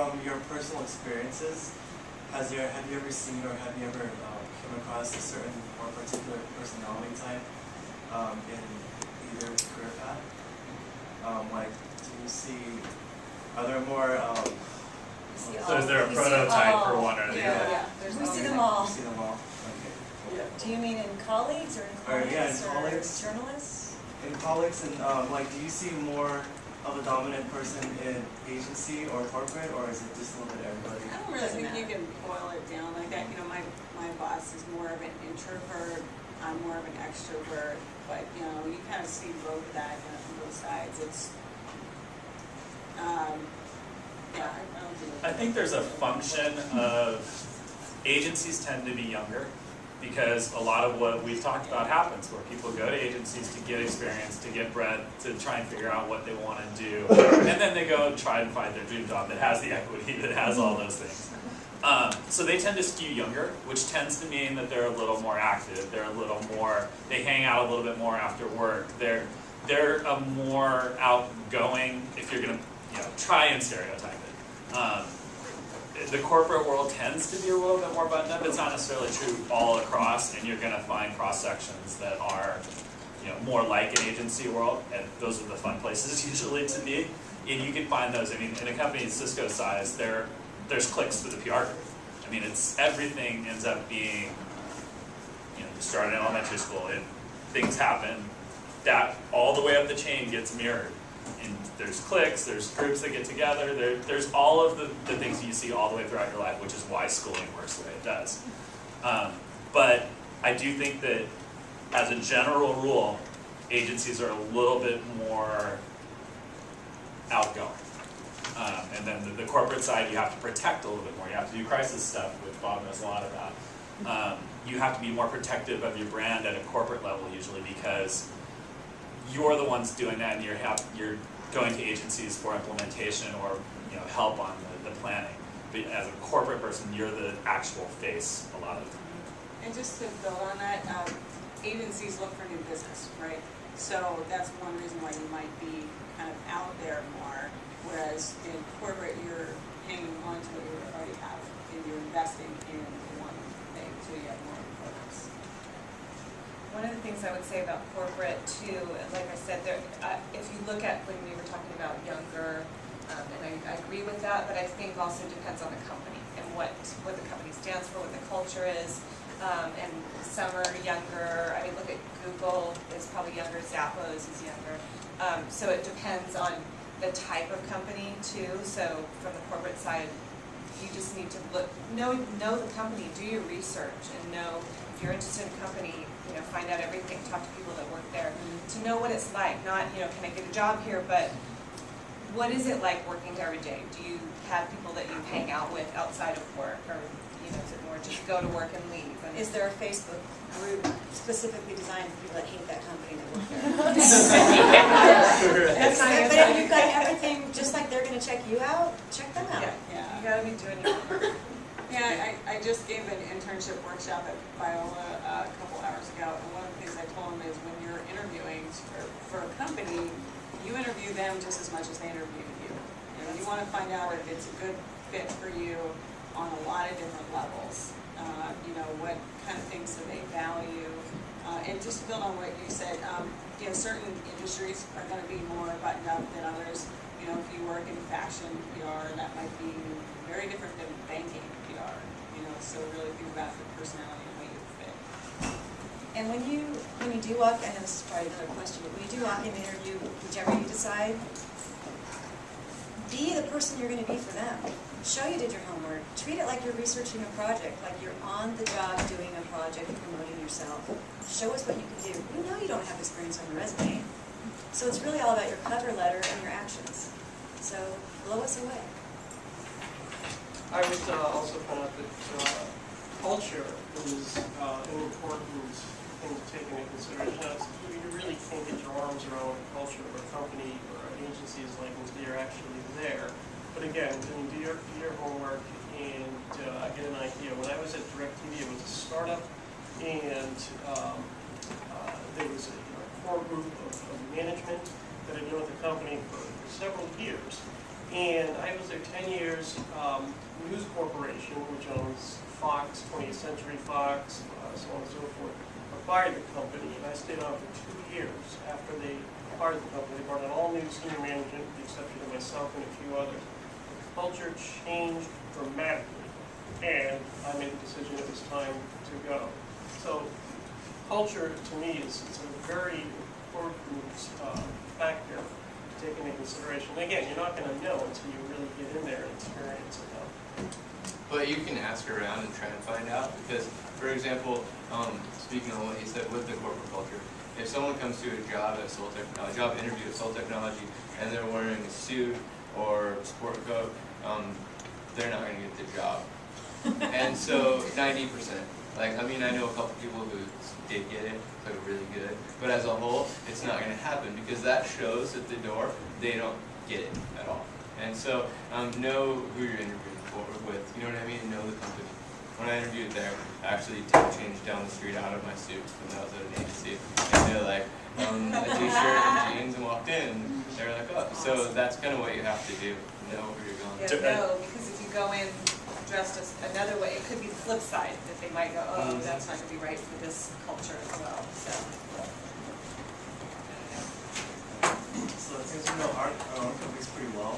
from your personal experiences, have you ever seen or have you ever come across a certain or particular personality type in either career path? Like, do you see, are there more, so is there a prototype for one or the other? Yeah. We see them all. you see them all? Okay. Yeah. Do you mean in colleagues or in clients yeah, in colleagues. Journalists? In colleagues, and like, do you see more of a dominant person in agency or corporate, or is it just a little bit everybody? I don't really think you can boil it down like that. You know, my boss is more of an introvert. I'm more of an extrovert. But you know, you kind of see both of that from both sides. It's yeah, I don't think. I think there's a function of agencies tend to be younger because a lot of what we've talked about happens where people go to agencies to get experience, to get breadth, to try and figure out what they want to do, and then they go and try and find their dream job that has the equity, that has all those things. So they tend to skew younger, which tends to mean that they're a little more active, they're a little more, they hang out a little bit more after work, they're a more outgoing, if you're going to try and stereotype it. The corporate world tends to be a little bit more buttoned up. It's not necessarily true all across, and you're going to find cross sections that are, more like an agency world, and those are the fun places usually to be. And you can find those. I mean, in a company Cisco size, there's clicks for the PR group. I mean, everything ends up being, you start in elementary school, and things happen. That all the way up the chain gets mirrored. And there's cliques, there's groups that get together, there's all of the things you see all the way throughout your life, which is why schooling works the way it does. But I do think that, as a general rule, agencies are a little bit more outgoing. And then the corporate side, you have to protect a little bit more. You have to do crisis stuff, which Bob knows a lot about. You have to be more protective of your brand at a corporate level usually because you're the ones doing that, and you're going to agencies for implementation or help on the planning. But as a corporate person, you're the actual face a lot of the time. And just to build on that, agencies look for new business, right? So that's one reason why you might be kind of out there more, whereas in corporate, you're hanging on to what you already have, and you're investing in one thing, so you have more focus. One of the things I would say about corporate too, like I said, if you look at when we were talking about younger, and I agree with that, but I think also depends on the company and what the company stands for, what the culture is, and some are younger. I mean, look at Google, it's probably younger, Zappos is younger. So it depends on the type of company too. So from the corporate side, you just need to know the company, do your research, and know if you're interested in a company, find out everything, talk to people that work there, to know what it's like. Not, can I get a job here, but what is it like working there every day? Do you have people that you hang out with outside of work, or is it more just go to work and leave? And Is there a Facebook group specifically designed for people that hate that company that work there? That's not But if you've got everything, just like they're going to check you out, check them out. Yeah, you got to be doing your homework. Yeah, I just gave an internship workshop at Biola a couple hours ago, and one of the things I told them is when you're interviewing for a company, you interview them just as much as they interview you. You want to find out if it's a good fit for you on a lot of different levels. What kind of things do they value? And just to build on what you said, certain industries are going to be more buttoned up than others. If you work in fashion PR, that might be very different than banking PR. So really think about the personality and how you fit. And when you do walk, I know this is probably another question, but when you do walk in the interview, whichever you decide, be the person you're going to be for them. Show you did your homework. Treat it like you're researching a project, like you're on the job doing a project and promoting yourself. Show us what you can do. You know you don't have experience on your resume. So it's really all about your cover letter and your actions. So blow us away. I would also point out that culture is an important thing to take into consideration. You really can't get your arms around what a culture or a company or an agency is like until you're actually there. But again, do your homework and get an idea. When I was at DirecTV, it was a startup, and there was a core group of management that had been with the company for several years. And I was there 10 years. News Corporation, which owns Fox, 20th Century Fox, so on and so forth, acquired the company, and I stayed on for 2 years after they acquired the company. They brought in all new senior management, with the exception of myself and a few others. The culture changed dramatically, and I made the decision it was time to go. So culture, to me, is a very important factor to take into consideration. And again, you're not going to know until you really get in there and experience it. But you can ask around and try and find out, because, for example, speaking on what he said with the corporate culture, if someone comes to a job at a job interview at Soul Technology, and they're wearing a suit or sport coat, they're not going to get the job. And so 90%. Like, I mean, I know a couple people who did get it, so really good, but as a whole, it's not going to happen, because that shows at the door they don't get it at all. And so know who you're interviewing with, you know what I mean? Know the company. When I interviewed there, I actually changed down the street out of my suit when I was at an agency, and they're like, a t-shirt and jeans, and walked in, and they're like, oh, so that's kind of what you have to do, know where you're going. Yeah, no, because if you go in dressed as another way, it could be the flip side, that they might go, oh, that's not gonna be right for this culture as well, so. So it seems we know our own companies pretty well.